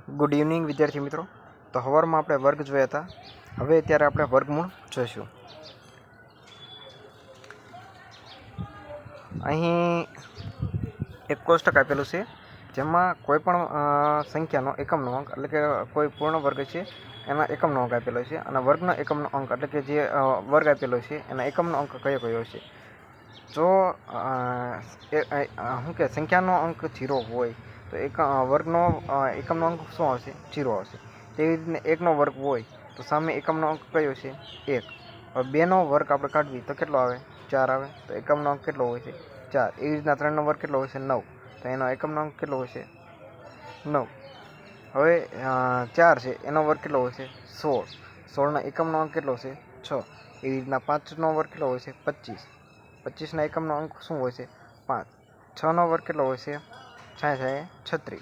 Good evening વિદ્યાર્થી મિત્રો. તો સવારમાં આપણે વર્ગ જોયા હતા. હવે અત્યારે આપણે વર્ગમૂળ જોઈશું. અહીં એક કોષ્ટક આપેલું છે જેમાં કોઈ પણ સંખ્યાનો એકમનો અંક એટલે કે કોઈ પૂર્ણ વર્ગ છે એના એકમનો અંક આપેલો છે અને વર્ગનો એકમનો અંક એટલે કે જે વર્ગ આપેલો છે એના એકમનો અંક કયો કયો છે. જો શું કે સંખ્યાનો અંક 0 હોય તો એક વર્ગનો એકમનો અંક શું આવશે? 0 આવશે. તેવી રીતને એકનો વર્ગ હોય તો સામે એકમનો અંક કયો છે? 1. હવે બેનો વર્ગ આપણે કાઢવી તો કેટલો આવે? 4 આવે. તો એકમનો અંક કેટલો હોય છે? 4. એવી રીતના 3નો વર્ગ કેટલો હોય છે? 9. તો એનો એકમનો અંક કેટલો હોય છે? 9. હવે 4 છે એનો વર્ગ કેટલો હોય છે? 16. 16નો એકમનો અંક કેટલો છે? 6. એવી રીતના 5નો વર્ગ કેટલો હોય છે? 25. 25ના એકમનો અંક શું હોય છે? 5. 6નો વર્ગ કેટલો હોય છે? 36.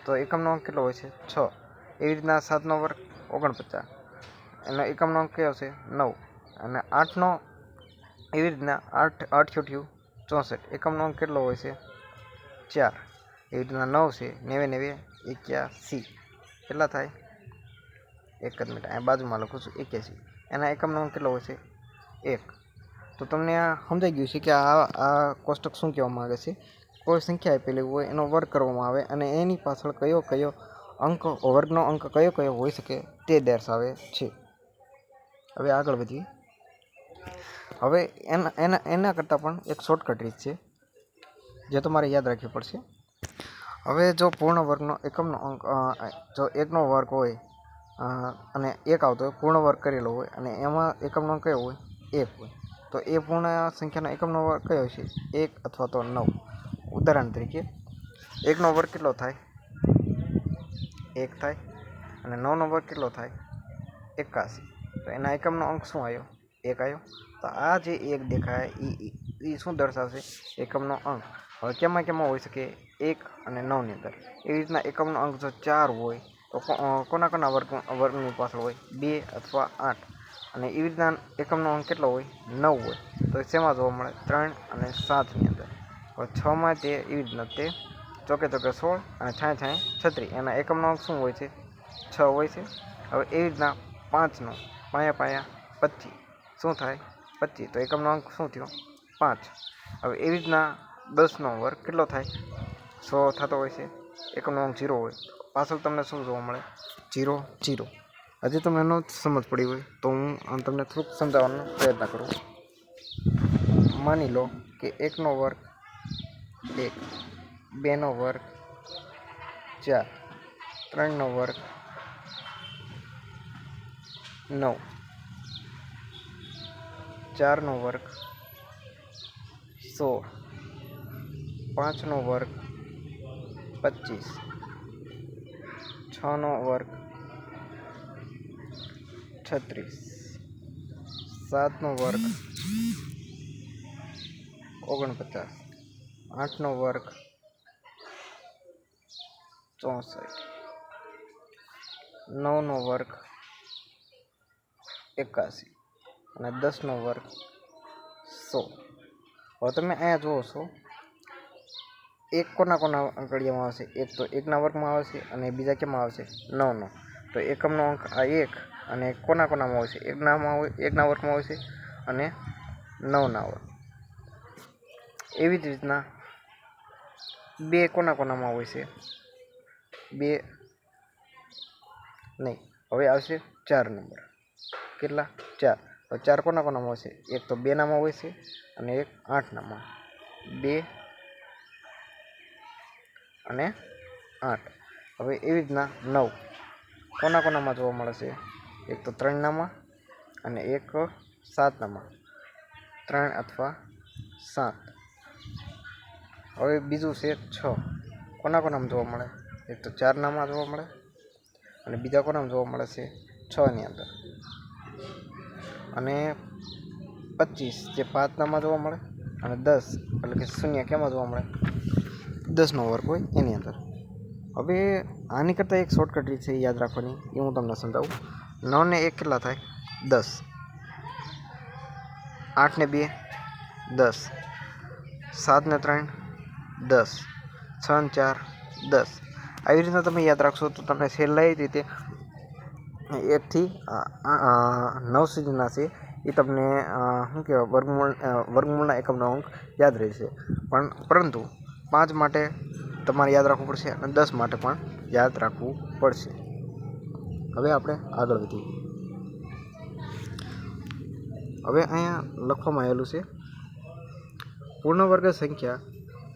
તો એકમનો અંક કેટલો હોય છે? 6. એવી રીતના 7નો વર્ગ 49. એનો એકમનો અંક કયો છે? 9. અને 8નો એવી રીતના 8 8 64. એકમનો અંક કેટલો હોય છે? 4. એવી રીતના 9 છે 90 81. કેટલા થાય? એક જ મિનિટ અહીંયા બાજુમાં લખું છું 81. એના એકમનો અંક કેટલો હોય છે? 1. તો તમને આ સમજાઈ ગયું છે કે આ કોષ્ટક શું કહેવા માંગે છે. કોઈ સંખ્યા આપેલી હોય એનો વર્ગ કરવામાં આવે અને એની પાછળ કયો અંક વર્ગનો અંક કયો હોઈ શકે તે દર્શાવે છે. હવે આગળ વધીએ. હવે એના કરતાં પણ એક શોર્ટકટ રીત છે જે તમારે યાદ રાખવી પડશે. હવે જો પૂર્ણ વર્ગનો એકમનો અંક જો 1નો વર્ગ હોય અને 1 આવતો હોય, પૂર્ણ વર્ગ કરેલો હોય અને એમાં એકમનો અંક કયો હોય? 1 હોય. તો એ પૂર્ણ સંખ્યાનો એકમનો વર્ગ કયો છે? 1 અથવા તો 9. ઉદાહરણ તરીકે 1નો વર્ગ કેટલો થાય? 1 થાય. અને 9નો વર્ગ કેટલો થાય? 81. તો એના એકમનો અંક શું આવ્યો? 1 આવ્યો. તો આ જે 1 દેખાય એ શું દર્શાવશે? એકમનો અંક. હવે કેમાં હોઈ શકે? 1 અને 9ની અંદર. એવી રીતના એકમનો અંક જો 4 હોય તો કોના વર્ગની પાછળ હોય? 2 અથવા 8. અને એવી રીતના એકમનો અંક કેટલો હોય? 9 હોય. તો શેમાં જોવા મળે? 3 અને 7ની અંદર. હવે 6માં તે એવી રીતના તે ચોકે 16 અને 36. એના એકમનો અંક શું હોય છે? 6 હોય છે. હવે એવી રીતના 5નો પાયા 25. શું થાય? 25. તો એકમનો અંક શું થયો? 5. હવે એવી રીતના 10નો વર્ગ કેટલો થાય? 100 થતો હોય છે. એકમનો અંક 0 હોય. પાછળ તમને શું જોવા મળે? 0 0. હજી તમને ન સમજ પડી હોય તો હું તમને થોડુંક સમજાવવાનો પ્રયત્ન કરું. માની લો કે 1નો વર્ગ 1, 2નો વર્ગ 4, 3નો વર્ગ 9, 4નો વર્ગ 16, 5નો વર્ગ 25, 6નો વર્ગ 36, 7નો વર્ગ 49, 8નો વર્ગ 64, 9નો વર્ગ 81 અને 10નો વર્ગ 100. હવે તમે અહીંયા જુઓ છો એક કોના ઘડિયામાં આવશે? એક તો 1ના વર્ગમાં આવશે અને બીજા કેમાં આવશે? 9નો. તો એકમનો અંક આ 1 અને કોનામાં હોય છે? 1ના વર્ગમાં હોય છે અને 9ના વર્ગ. એવી જ રીતના 2 કોનામાં હોય છે? 2 નહીં. હવે આવશે 4 નંબર. કેટલા? 4. તો 4 કોનામાં હોય છે? એક તો 2નામાં હોય છે અને એક 8નામાં. 2 અને 8. હવે એવી રીતના 9 કોનામાં જોવા મળે છે? એક તો 3નામાં અને એક 7નામાં. 3 અથવા 7. હવે બીજું છે 6. કોનામાં જોવા મળે? એક તો 4નામાં જોવા મળે અને બીજા કોનામાં જોવા મળે છે? 6ની અંદર. અને 25 જે 5નામાં જોવા મળે અને 10 એટલે કે 0 કેમાં જોવા મળે? 10નો વર્ગ હોય એની અંદર. હવે આની કરતાં એક શોર્ટકટ રીત છે યાદ રાખવાની, એ હું તમને સમજાવું. 9 ને 1 કેટલા થાય? 10. 8 ને 2 10. 7 ને 3 10. 6 ને 4 10. આવી રીતના તમે યાદ રાખશો તો તમને છેલ્લી રીતે 1 થી 9 સુધીના છે એ તમને શું કહેવાય વર્ગમૂળના એકમનો અંક યાદ રહેશે, પરંતુ 5 માટે તમારે યાદ રાખવું પડશે અને 10 માટે પણ યાદ રાખવું પડશે. હવે આપણે આગળ વધીએ. હવે અહીંયા લખવામાં આવેલું છે પૂર્ણ વર્ગ સંખ્યા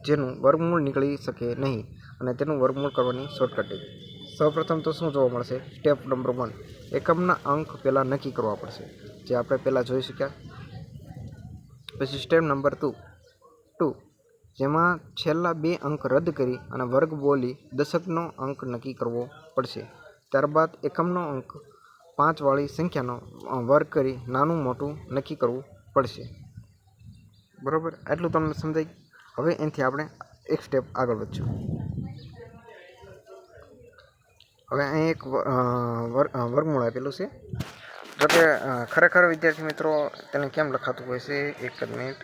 જેનું વર્ગમૂળ નીકળી શકે નહીં અને તેનું વર્ગમૂળ કરવાની શોર્ટકટ રીત. સૌપ્રથમ તો શું જોવા મળશે? સ્ટેપ નંબર 1, એકમના અંક પહેલાં નક્કી કરવા પડશે, જે આપણે પહેલાં જોઈ શક્યા. પછી સ્ટેપ નંબર 2, જેમાં છેલ્લા 2 અંક રદ કરી અને વર્ગ બોલી દશકનો અંક નક્કી કરવો પડશે. ત્યારબાદ એકમનો અંક 5 વાળી સંખ્યાનો વર્ગ કરી નાનું મોટું નક્કી કરવું પડશે. બરાબર, આટલું તમને સમજાય. હવે એનાથી આપણે એક સ્ટેપ આગળ વધશું. હવે અહીં એક વર્ગમૂળ આપેલું છે. જોકે ખરેખર વિદ્યાર્થી મિત્રો તેને કેમ લખાતું હોય છે, એક જ મિનિટ.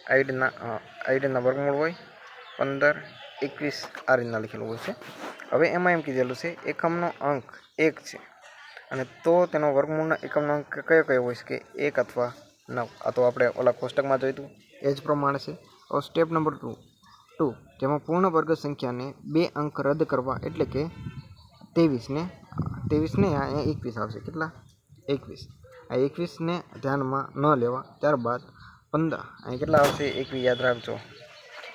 આઈડીના વર્ગમૂળ હોય 15, 21 આ રીતના લખેલું હોય છે. હવે એમાં એમ કીધેલું છે એકમનો અંક 1 છે અને તો તેનો વર્ગમૂળનો એકમનો અંક કયો હોય છે કે 1 અથવા 9. આ તો આપણે ઓલા કોષ્ટકમાં જોયું હતું એ જ પ્રમાણે છે. હવે સ્ટેપ નંબર 2, જેમાં પૂર્ણ વર્ગ સંખ્યાને 2 અંક રદ કરવા, એટલે કે 23 ને અહીંયા 21 આવશે. કેટલા? 21. આ 21ને ધ્યાનમાં ન લેવા. ત્યારબાદ 15, અહીં કેટલા આવશે? 21 યાદ રાખજો.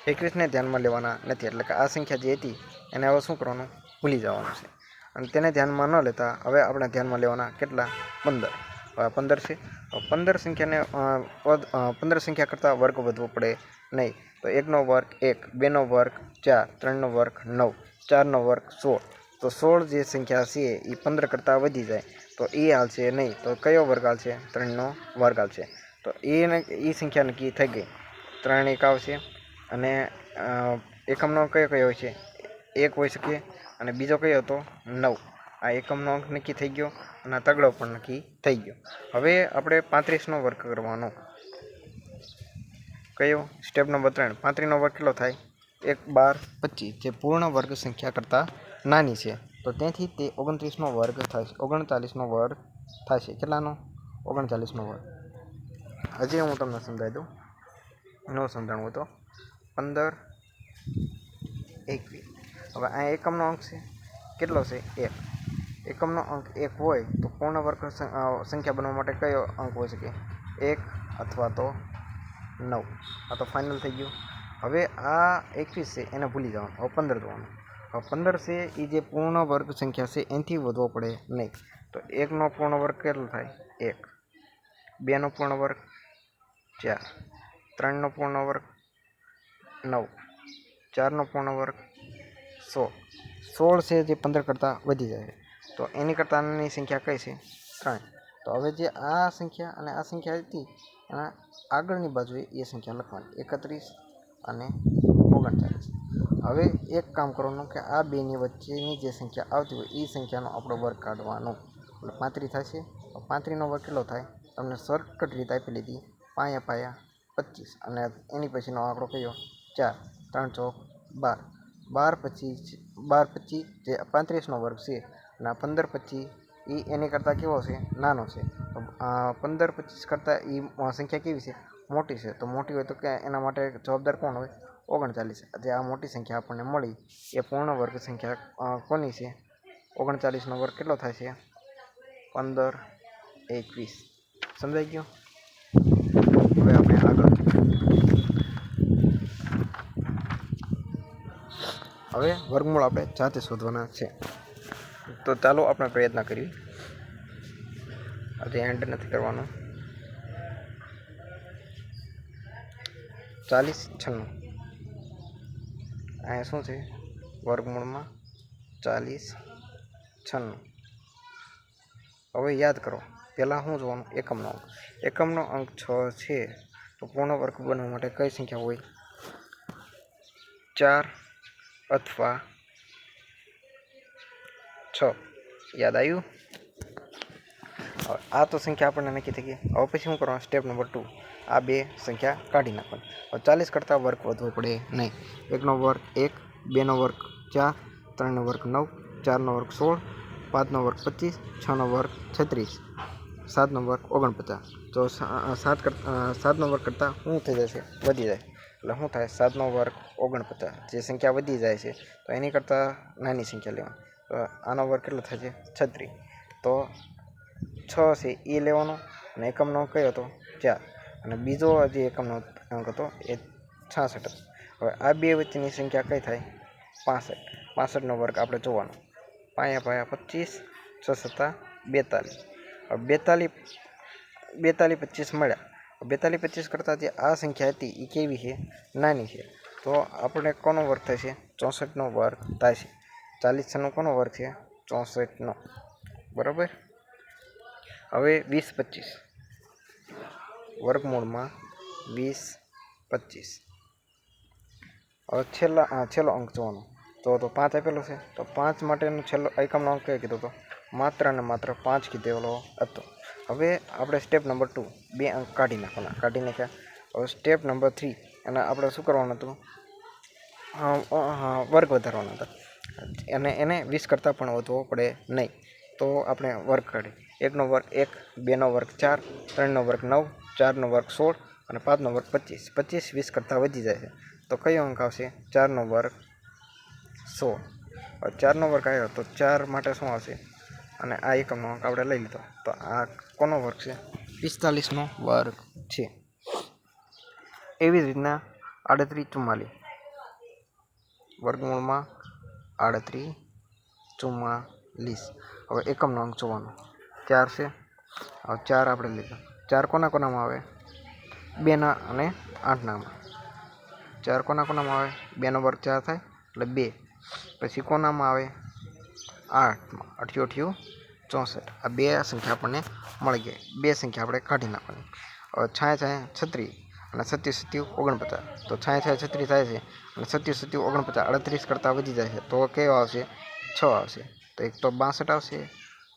21ને ધ્યાનમાં લેવાના નથી, એટલે કે આ સંખ્યા જે હતી એને હવે શું કરવાનું? ભૂલી જવાનું છે. અને તેને ધ્યાનમાં ન લેતા હવે આપણે ધ્યાનમાં લેવાના કેટલા? 15. હવે 15 છે. 15 સંખ્યાને 15 સંખ્યા કરતાં વર્ગ વધવો પડે નહીં. તો 1નો વર્ગ 1, 2નો વર્ગ 4, 3નો વર્ગ 9, 4નો વર્ગ 16. તો 16 જે સંખ્યા છે એ 15 કરતાં વધી જાય તો એ હાલશે નહીં. તો કયો વર્ગ હાલશે? 3નો વર્ગ હાલશે. તો એ સંખ્યા નક્કી થઈ ગઈ. 3 1 આવશે અને એકમનો અંક કયો હોય છે? 1 હોઈ શકે અને બીજો કયો હતો? 9. આ એકમનો અંક નક્કી થઈ ગયો અને આ તગડો પણ નક્કી થઈ ગયો. હવે આપણે 35નો વર્ગ કરવાનો. કયો? સ્ટેપ નંબર 3, 35નો વર્ગ કેટલો થાય? 1, 12, 25, જે પૂર્ણ વર્ગ સંખ્યા કરતાં નાની છે. તો તેથી તે 29નો વર્ગ થશે. 39નો વર્ગ થશે. કેટલાનો? 39નો વર્ગ. હજી હું તમને સમજાવી દઉં, ન સમજાણું તો 15, 21. હવે આ એકમનો અંક છે કેટલો છે? 1. એકમનો અંક 1 હોય તો પૂર્ણ વર્ગ સંખ્યા બનવા માટે કયો અંક હોઈ શકે? 1 અથવા તો 9. આ તો ફાઇનલ થઈ ગયું. હવે આ 21 છે એને ભૂલી જવાનું. હવે 15 જોવાનું. હવે 15 છે એ જે પૂર્ણ વર્ગ સંખ્યા છે એનાથી વધવો પડે નહીં. તો 1નો પૂર્ણ વર્ગ કેટલો થાય? 1. 2નો પૂર્ણ વર્ગ 4, 3નો પૂર્ણ વર્ગ 9, 4નો પૂર્ણ વર્ગ 16. 16 છે જે 15 કરતાં વધી જાય. તો એની કરતાં નાની સંખ્યા કઈ છે? 3. તો હવે જે આ સંખ્યા અને આ સંખ્યા હતી એના આગળની બાજુએ એ સંખ્યા લખવાની, 31 અને 39. હવે એક કામ કરવાનું કે આ બેની વચ્ચેની જે સંખ્યા આવતી હોય એ સંખ્યાનો આપણો વર્ગ કાઢવાનો. એટલે 35 થશે. 35નો વર્ગ કેટલો થાય? તમને શોર્ટકટ રીત આપી લીધી, પાયા 25 અને એની પછીનો આંકડો કયો? 4, 3 ચોક 12, 12 25 જે 35નો વર્ગ છે અને 15 25 એ એની કરતાં કેવો છે? નાનો છે. તો 15 25 કરતાં એ સંખ્યા કેવી છે? મોટી છે. તો મોટી હોય તો કે એના માટે જવાબદાર કોણ હોય? 39. જે આ મોટી સંખ્યા આપણને મળી એ પૂર્ણ વર્ગ સંખ્યા કોની છે? 39નો વર્ગ કેટલો થાય છે? 15, 21. સમજાઈ ગયો? હવે આપણે આગળ. હવે વર્ગમૂળ આપણે જાતે શોધવાના છે. તો ચાલો આપણે પ્રયત્ન કરીએ. આજે એન્ડ નથી કરવાનો. 40, 96. અહીંયા શું છે? વર્ગમૂળમાં 40, 96. હવે યાદ કરો, પહેલાં શું જોવાનું? એકમનો અંક. એકમનો અંક 6 છે તો પૂર્ણ વર્ગ બનવા માટે કઈ સંખ્યા હોય? 4 અથવા 6. યાદ આવ્યું? હવે આ તો સંખ્યા આપણને નક્કી થઈ ગઈ. હવે પછી શું કરવાનું? સ્ટેપ નંબર 2, આ બે સંખ્યા કાઢી નાખવાની. 40 કરતાં વર્ગ વધવો પડે નહીં. 1નો વર્ગ 1, 2નો વર્ગ 4, 3નો વર્ગ 9, 4નો વર્ગ 16, 5નો વર્ગ 25, 6નો વર્ગ 36, 7નો વર્ગ 49. તો 7નો વર્ગ કરતાં શું થઈ જશે? વધી જાય. એટલે શું થાય? 7નો વર્ગ 49. જે સંખ્યા વધી જાય છે તો એની કરતાં નાની સંખ્યા લેવાની. તો આનો વર્ગ કેટલો થાય છે? 36. તો 6 છે એ લેવાનો, અને એકમનો અંક કયો હતો? 4, અને બીજો જે એકમનો અંક હતો એ 66 હતો. હવે આ બે વચ્ચેની સંખ્યા કઈ થાય? 65. 65નો વર્ગ આપણે જોવાનો. 5 25, 6 × 42. હવે 42 25 મળ્યા. 42 25 કરતાં જે આ સંખ્યા હતી એ કેવી છે? નાની છે. તો આપણે કોનો વર્ગ થશે? 64નો વર્ગ થશે. 40 કોનો વર્ગ છે? 64નો. બરાબર. હવે 20 25 વર્ગમૂળમાં 20 25. હવે છેલ્લો અંક જોવાનો. તો 5 આપેલો છે, તો 5 માટેનો છેલ્લો એકમનો અંક કયો કીધો હતો? માત્ર ને માત્ર 5 કીધેલો હતો. હવે આપણે સ્ટેપ નંબર 2 બે અંક કાઢી નાખ્યા. હવે સ્ટેપ નંબર 3 અને આપણે શું કરવાનું હતું? વર્ગ વધારવાનો હતો, અને એને 20 કરતાં પણ વધવો પડે નહીં. તો આપણે વર્ગ કાઢી. 1નો વર્ગ 1, 2નો વર્ગ 4, 3નો વર્ગ 9, 4નો વર્ગ 16, અને 5નો વર્ગ 25. 25 20 કરતાં વધી જાય છે તો કયો અંક આવશે? 4નો વર્ગ 16. 4નો વર્ગ આવ્યો તો 4 માટે શું આવશે? અને આ એકમનો અંક આપણે લઈ લીધો, તો આ કોનો વર્ગ છે? 45નો વર્ગ છે. એવી જ રીતના 38 44 વર્ગમૂળમાં 38 44. હવે એકમનો અંક જોવાનો. 4 છે. હવે 4 આપણે લીધો. 4 કોનામાં આવે? 2 અને 8 4 કોનામાં આવે? 2નો વર્ગ 4 થાય એટલે 2. પછી કોનામાં આવે? 8. 8 × 64. આ બે સંખ્યા આપણને મળી ગઈ. બે સંખ્યા આપણે કાઢી નાખવાની. હવે 6 36 અને 37 49. તો 6 36 થાય છે, અને 37 49 38 કરતાં વધી જાય છે. તો કયો આવશે? 6 આવશે. તો એક તો 62 આવશે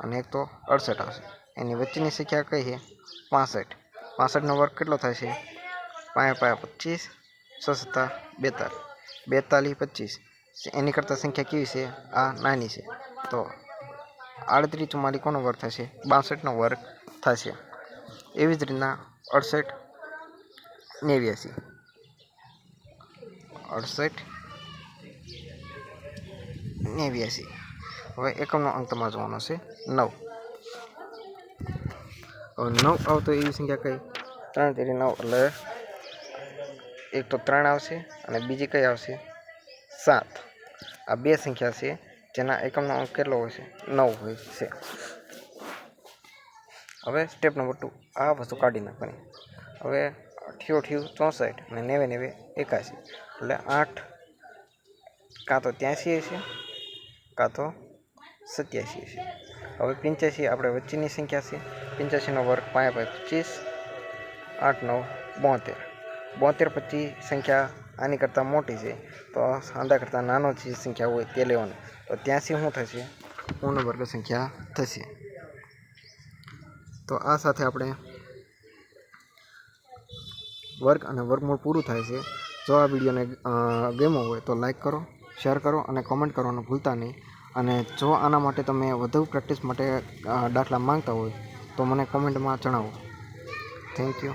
અને એક તો 68 આવશે. એની વચ્ચેની સંખ્યા કઈ છે? 65. 65નો વર્ગ કેટલો થાય છે? 5 25, 6 × 42. 42 25. એની કરતાં સંખ્યા કેવી છે? આ નાની છે. તો 38 44 કોનો વર્ગ થશે? 62નો વર્ગ થશે. એવી જ રીતના 68 89. 68 89. હવે એકમનો અંક તમારે જોવાનો છે 9. હવે 9 આવતો એવી સંખ્યા કઈ? 3 તેરી 9 એટલે એક તો 3 આવશે અને બીજી કઈ આવશે? 7. આ બે સંખ્યા છે જેના એકમનો અંક કેટલો હોય છે? 9 હોય છે. હવે સ્ટેપ નંબર 2 આ વસ્તુ કાઢી નાખવાની. હવે 88 64 અને 90 81. એટલે 8 કાં તો 83 હશે, કાં તો 87 હશે. હવે 85 આપણે વચ્ચેની સંખ્યા છે. 85નો વર્ગ 5 25, 8 9 72. 72 પછી સંખ્યા આની કરતાં મોટી છે, તો આના કરતાં નાનો જે સંખ્યા હોય તે લેવાનું. તો 83 શું થશે? પૂર્ણ વર્ગ સંખ્યા થશે. તો આ સાથે આપણે વર્ગ અને વર્ગમૂળ પૂરું થાય છે. જો આ વિડીયોને ગમ્યો હોય તો લાઈક કરો, શેર કરો અને કોમેન્ટ કરવાનું ભૂલતા નહીં. અને જો આના માટે તમે વધુ પ્રેક્ટિસ માટે દાખલા માંગતા હોય તો મને કોમેન્ટમાં જણાવો. Thank you.